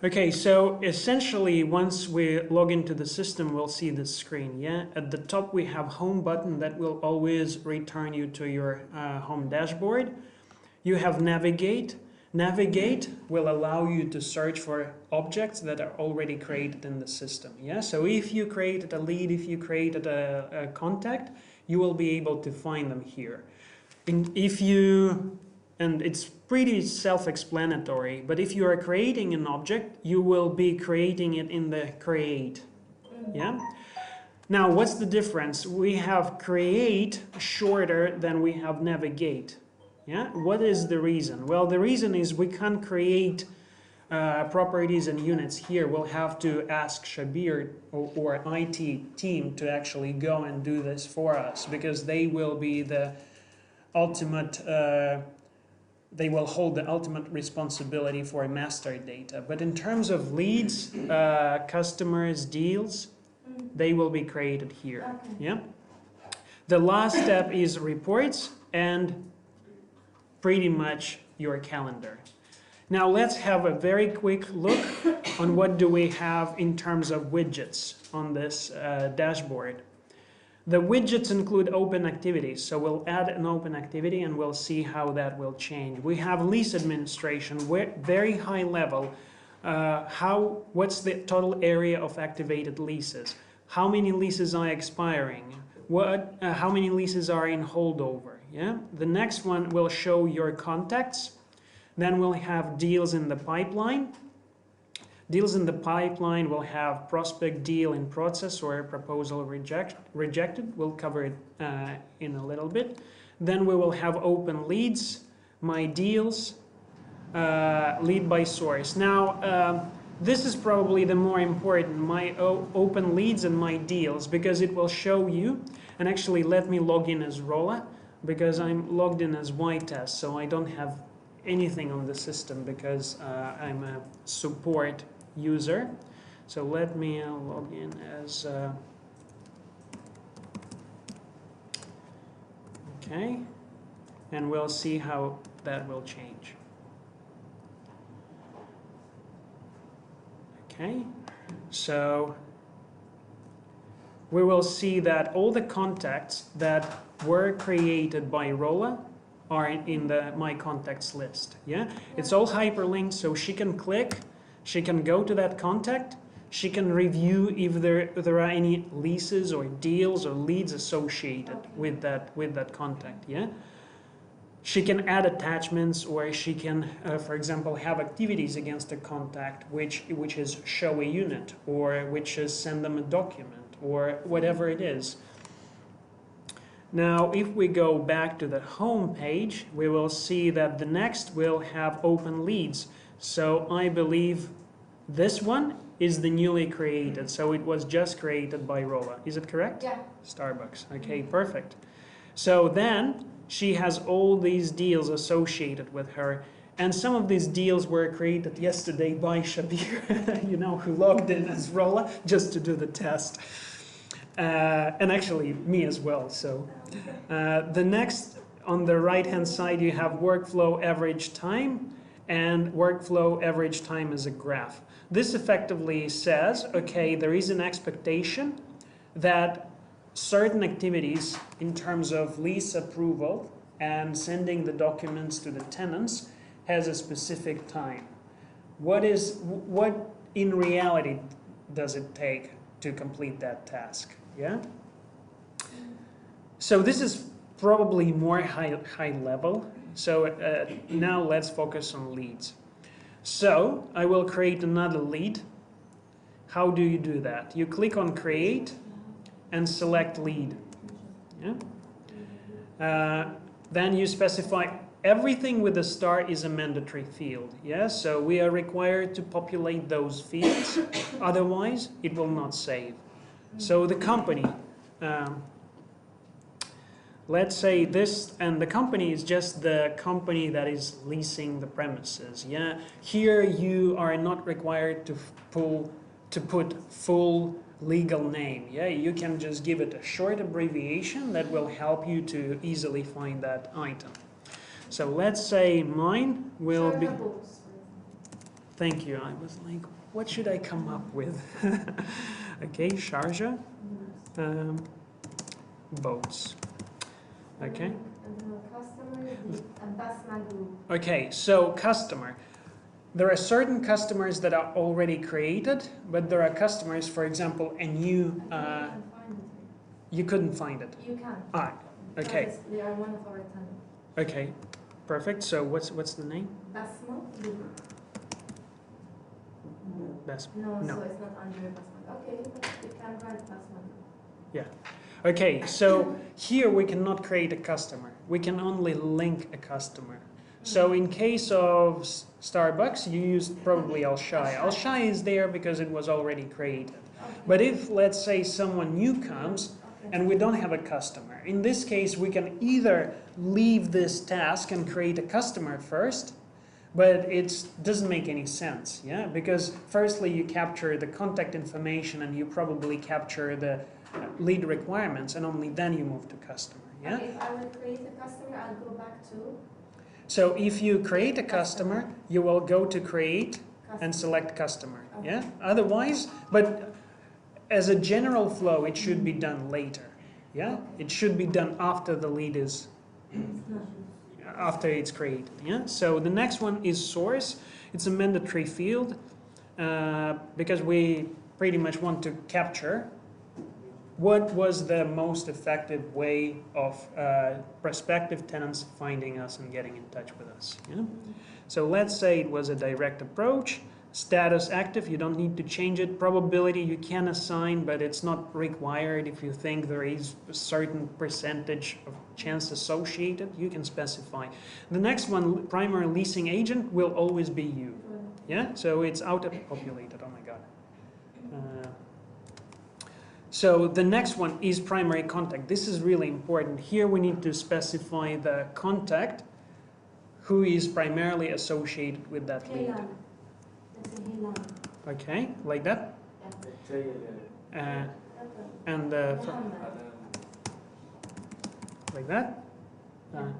Okay, so essentially once we log into the system, we'll see this screen, yeah? At the top we have home button that will always return you to your home dashboard. You have navigate. Navigate will allow you to search for objects that are already created in the system, yeah? So if you created a lead, if you created a contact, you will be able to find them here. And it's pretty self-explanatory, but if you are creating an object, you will be creating it in the create, yeah? Now, what's the difference? We have create shorter than we have navigate, yeah? What is the reason? Well, the reason is we can't create properties and units here. We'll have to ask Shabir or IT team to actually go and do this for us, because they will be the ultimate they will hold the ultimate responsibility for master data. But in terms of leads, customers, deals, they will be created here. Okay. Yeah. The last step is reports and pretty much your calendar. Now let's have a very quick look on what do we have in terms of widgets on this dashboard. The widgets include open activities, so we'll add an open activity and we'll see how that will change. We have lease administration, very high level. What's the total area of activated leases? How many leases are expiring? How many leases are in holdover? Yeah. The next one will show your contacts. Then we'll have deals in the pipeline. Deals in the pipeline will have prospect, deal in process, or proposal rejected. We'll cover it in a little bit. Then we will have open leads, my deals, lead by source. Now, this is probably the more important, my open leads and my deals, because it will show you, and actually let me log in as Rolla, because I'm logged in as Ytest, so I don't have anything on the system because I'm a support user. So let me log in as okay, and we'll see how that will change. Okay, so we will see that all the contacts that were created by Rolla are in the My Contacts list. Yeah, it's all hyperlinked, so she can click, she can go to that contact, she can review if there are any leases or deals or leads associated with that contact. Yeah, she can add attachments, or she can, for example, have activities against a contact, which is show a unit, or which is send them a document, or whatever it is. Now, if we go back to the home page, we will see that the next will have open leads. So I believe this one is the newly created. So it was just created by Rolla. Is it correct? Yeah. Starbucks. Okay, perfect. So then she has all these deals associated with her. And some of these deals were created yesterday by Shabir, you know, who logged in as Rolla just to do the test. And actually me as well. So the next, on the right hand side, you have workflow average time and workflow average time as a graph. This effectively says, okay, there is an expectation that certain activities in terms of lease approval and sending the documents to the tenants has a specific time. What in reality does it take to complete that task? Yeah. So this is probably more high level. So now let's focus on leads. So I will create another lead. How do you do that? You click on create and select lead. Yeah. Then you specify everything with a star is a mandatory field. Yeah. So we are required to populate those fields. Otherwise, it will not save. So the company, let's say this, and the company is just the company that is leasing the premises. Yeah, here you are not required to put full legal name. Yeah, you can just give it a short abbreviation that will help you to easily find that item. So let's say mine will be. Thank you. I was like, what should I come up with? Okay, Sharjah. Boats. Okay. And the customer is the Basma group. Okay, so customer. There are certain customers that are already created, but there are customers, for example, a new. I think you can find it. You couldn't find it. You can. Ah, okay, Because they are one of our tenants. okay, perfect. So what's the name? Basma group. Best. No, No. so it's not under Basma. Okay, but you can write Basma group. Okay, so here we cannot create a customer. We can only link a customer. So in case of Starbucks, you used probably Alshai. Alshai is there because it was already created. Okay. But if, let's say, someone new comes Okay. and we don't have a customer, in this case, we can either leave this task and create a customer first, but it doesn't make any sense, yeah? Because firstly, you capture the contact information and you probably capture the lead requirements, and only then you move to customer, yeah? Okay, if I will create a customer, I'll go back to So if you create a customer, you will go to create and customer. select customer, Okay. yeah? Otherwise, but as a general flow, it should be done later, yeah? Okay. It should be done after the lead is, after it's created, yeah? So the next one is source. It's a mandatory field because we pretty much want to capture what was the most effective way of prospective tenants finding us and getting in touch with us, yeah? So let's say it was a direct approach. Status active, you don't need to change it. Probability you can assign, but it's not required. If you think there is a certain percentage of chance associated, you can specify. The next one, primary leasing agent, will always be you. Yeah, so it's auto-populated, oh my god. So the next one is primary contact. This is really important. Here we need to specify the contact who is primarily associated with that lead. Helan. Let's say Helan. Okay, like that. Yeah. And Mohammed. like that. And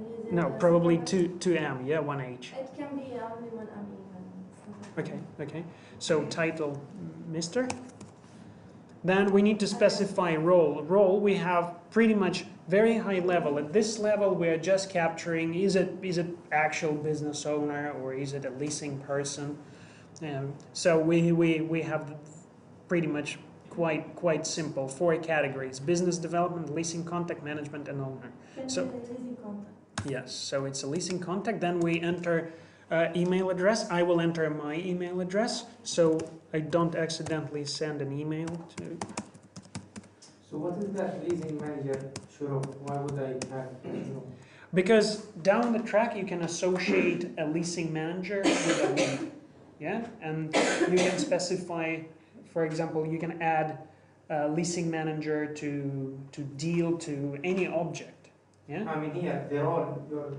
is it No, the probably second two M, yeah, one H. one? It can be only one uneven. Okay, okay. So title, Mr. Then we need to specify role. Role we have pretty much very high level. At this level, we're just capturing, is it actual business owner or is it a leasing person? So we have pretty much quite simple 4 categories: business development, leasing contact, management, and owner. Can So- be the leasing contact. Yes, so it's a leasing contact. Then we enter email address. I will enter my email address so I don't accidentally send an email to. So what is that leasing manager? Sure, why would I have? Because down the track you can associate a leasing manager with a lead, yeah, and you can specify, for example, you can add a leasing manager to deal to any object, yeah. I mean here, they're all, you're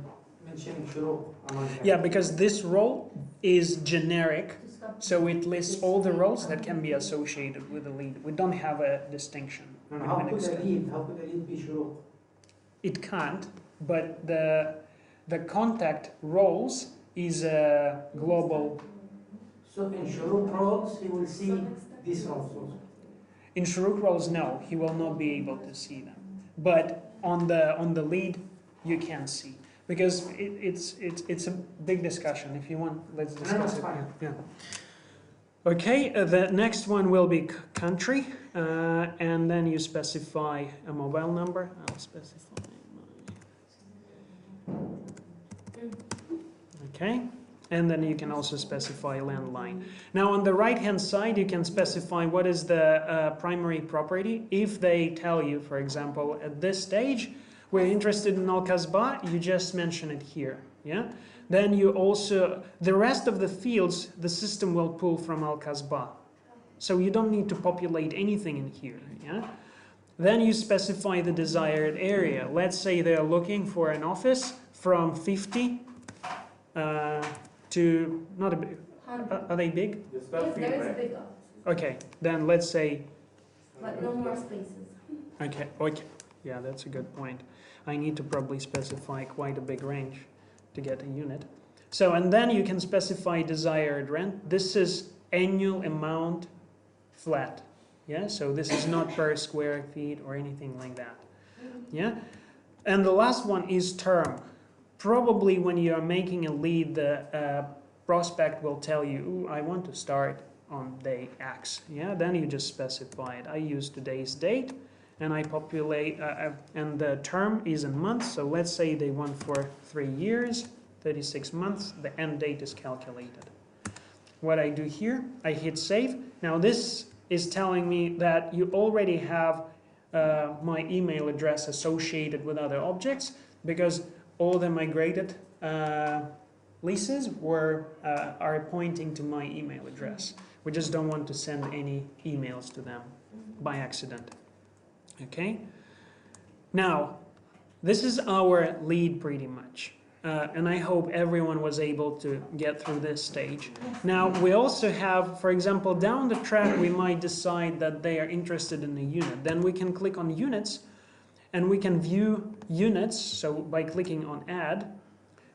mentioning Shuru among them. Yeah, because this role is generic. To stop. So it lists all the roles that can be associated with a lead. We don't have a distinction. And between how could a external. lead, how could a lead be Shuru? It can't, but the contact roles is a global. So in Shuru roles, he will see these roles also. In Shuruk roles, no, he will not be able to see them. But on the lead, you can see. Because it's a big discussion. If you want, let's discuss it. fine. Yeah. Okay, the next one will be country, and then you specify a mobile number. I'll specify okay, and then you can also specify landline. Now on the right-hand side, you can specify what is the primary property. If they tell you, for example, at this stage, we're interested in Al-Kasbah, you just mention it here, yeah? Then you also, the rest of the fields, the system will pull from Al-Kasbah. So you don't need to populate anything in here, yeah? Then you specify the desired area. Let's say they're looking for an office from 50 to, not a big, 100. are they big? Yes, there is a big office, Okay, then let's say, but no more spaces. okay, yeah, that's a good point. I need to probably specify quite a big range to get a unit. So, and then you can specify desired rent. This is annual amount flat. Yeah, so this is not per square feet or anything like that. Yeah, and the last one is term. Probably when you are making a lead, the prospect will tell you, "Ooh, I want to start on day X." Yeah, then you just specify it. I use today's date, and I populate, and the term is in months. So let's say they want for 3 years, 36 months. The end date is calculated. What I do here, I hit save. Now this is telling me that you already have my email address associated with other objects, because all the migrated leases are pointing to my email address. We just don't want to send any emails to them by accident. Okay? Now, this is our lead pretty much. And I hope everyone was able to get through this stage. Now, we also have, for example, down the track, we might decide that they are interested in a unit. Then we can click on units, and we can view units. So by clicking on add,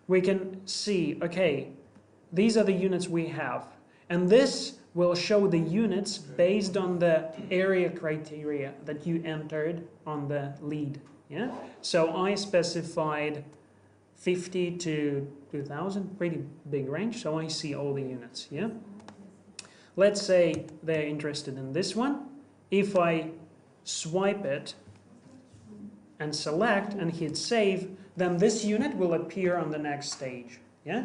we can see, okay, these are the units we have. And this will show the units based on the area criteria that you entered on the lead. Yeah. So I specified 50 to 2,000, pretty big range, so I see all the units, yeah? Let's say they're interested in this one. If I swipe it and select and hit save, then this unit will appear on the next stage, yeah?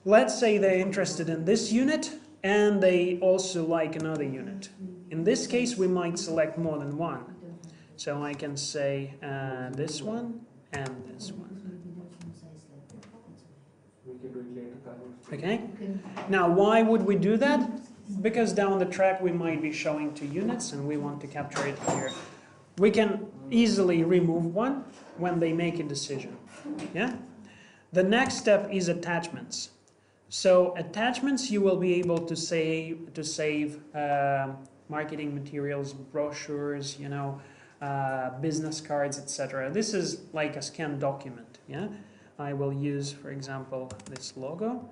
Let's say they're interested in this unit and they also like another unit. In this case, we might select more than one. So I can say this one and this one. Okay, now why would we do that? Because down the track we might be showing 2 units and we want to capture it here. We can easily remove one when they make a decision. Yeah. The next step is attachments. So attachments, you will be able to save marketing materials, brochures, you know, business cards, etc. This is like a scanned document. Yeah. I will use, for example, this logo.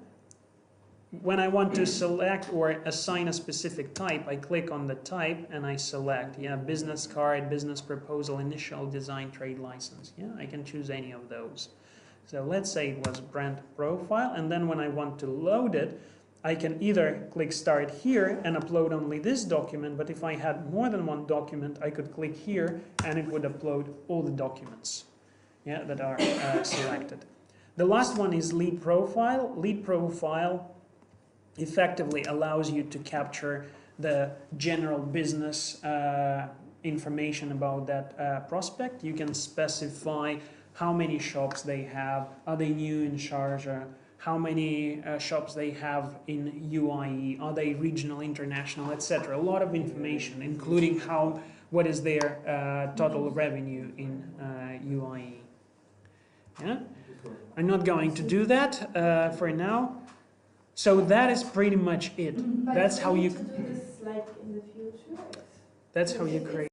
When I want to select or assign a specific type, I click on the type and I select, yeah, business card, business proposal, initial design, trade license. Yeah, I can choose any of those. So let's say it was brand profile, and then when I want to load it, I can either click start here and upload only this document, but if I had more than one document, I could click here and it would upload all the documents, yeah, that are selected. The last one is lead profile. Lead profile effectively allows you to capture the general business information about that prospect. You can specify how many shops they have, are they new in Sharjah, how many shops they have in UAE, are they regional, international, etc. A lot of information, including what is their total revenue in UAE. Yeah? I'm not going to do that for now. So that is pretty much it. But That's how you. to do this like in the future. That's how you create.